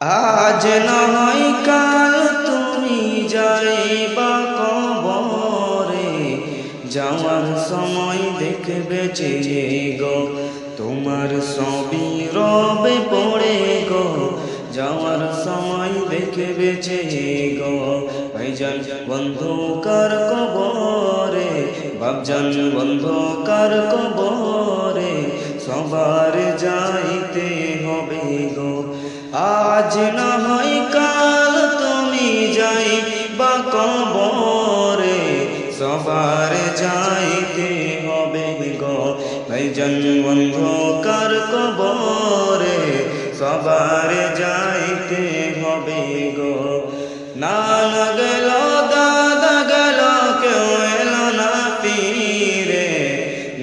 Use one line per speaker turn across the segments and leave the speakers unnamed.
আজ নয় কাল তুমি যাইবা কবরে, যাওয়ার সময় দেখবে যে গো তোমার সবই রবে পড়ে গো, যাওয়ার সময় দেখবে যে গো ভাইজান বন্ধুকার কবরে, বাপজান বন্ধুকার কবরে, সবার যাইতে হবে গো। আজ না হয় কাল তুমি যাইবা কবরে, সবার যাইতে হবে গো ভাইজান বন্ধুকার কবরে, সবার যাইতে হবে গো। নানা গেল দাদা গেল কেউ এলো না ফিরে,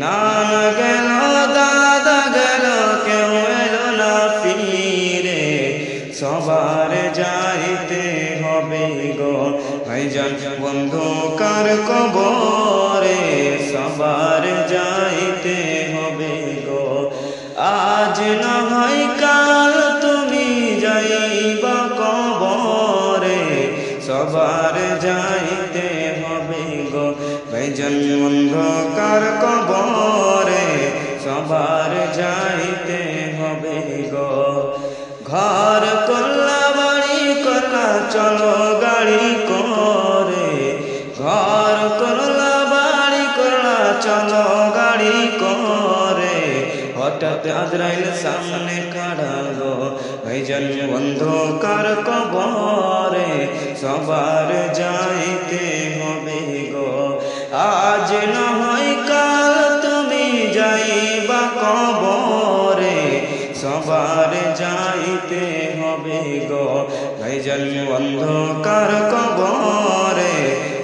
নানা গেল দাদা গেল কেউ এলো না ফিরে, সবার যাইতে হবে গো ভাইজান বন্ধুকার কবরে, সবার যাইতে হবে গো। আজ না হয় কাল তুমি যাইবা কবরে, সবার যাইতে হবে গো ভাইজান বন্ধুকার কবরে, সবার যাইতে হবে গো। ঘর করলা বাড়ি করলা চলো গাড়ি করে, ঘর করলা বাড়ি করলা চলো গাড়ি করে, হঠাৎ আজরাইল সামনে খাড়া গো ভাইজান বন্ধুকার কবরে, সবার যাইতে হবে গো। আজ না হয় কাল তুমি যাইবা কবরে, সবার যাইতে হবে গো ভাইজান বন্ধুকার কবরে,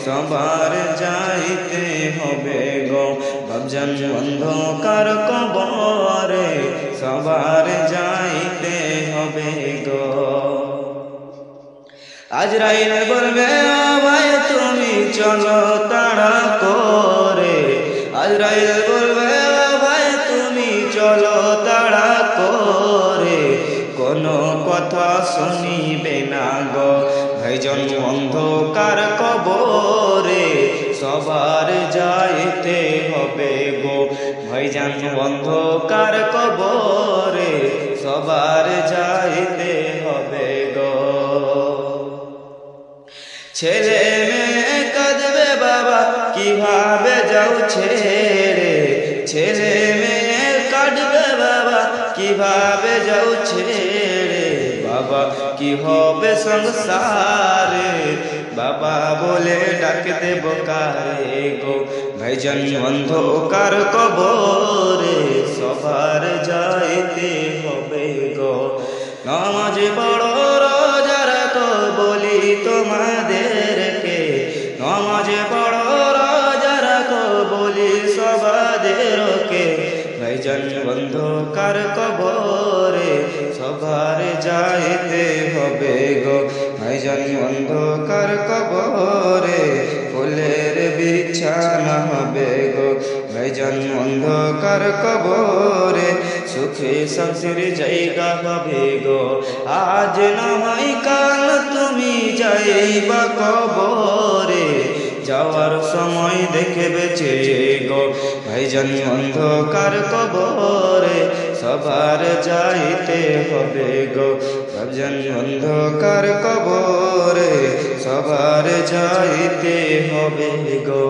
সবার যাইতে হবে গো বাপজান বন্ধুকার কবরে, সবার যাইতে হবে গো। আজরাইল বলবে ভাই তুমি চলো তাড়া করে, আজরাইল বলবে ভাই তুমি চলো তাড়া করে, কোনো কথা শুনিবে না গো ভাইজান বন্ধুকার কবরে, সবার যাইতে হবে গো ভাইজান বন্ধুকার কবরে, সবার যাইতে হবে গো। ছেলে মেয়ে কাঁদবে বাবা কিভাবে যাও ছেড়ে, ছেলে মেয়ে কাঁদবে বাবা কিভাবে যাও ছেড়ে, বাবা কি হবে সংসারে, বাবা বলে ডাক দেব কারে গো ভাইজান বন্ধুকার কবরে, সবার যাইতে হবে গো। নামাজ পড়ো রোজা রাখো বলি তোমাদেরকে, নামাজ পড়ো রোজা রাখো বলি সবাদেরকে, ভাইজান বন্ধুকার কবরে, সবার যাইতে হবে গো ভাইজান বন্ধুকার কবরে, ফুলের বিছানা হবে গো ভাইজান বন্ধুকার কবরে, সুখে শান্তির জায়গা হবে গো। আজ না হয় কাল তুমি যাইবা কবরে, যাওয়ার সময় দেখবে যে গো ভাইজান বন্ধুকার কবরে, সবার যাইতে হবে গো ভাইজান বন্ধুকার কবরে, সবার যাইতে হবে গো।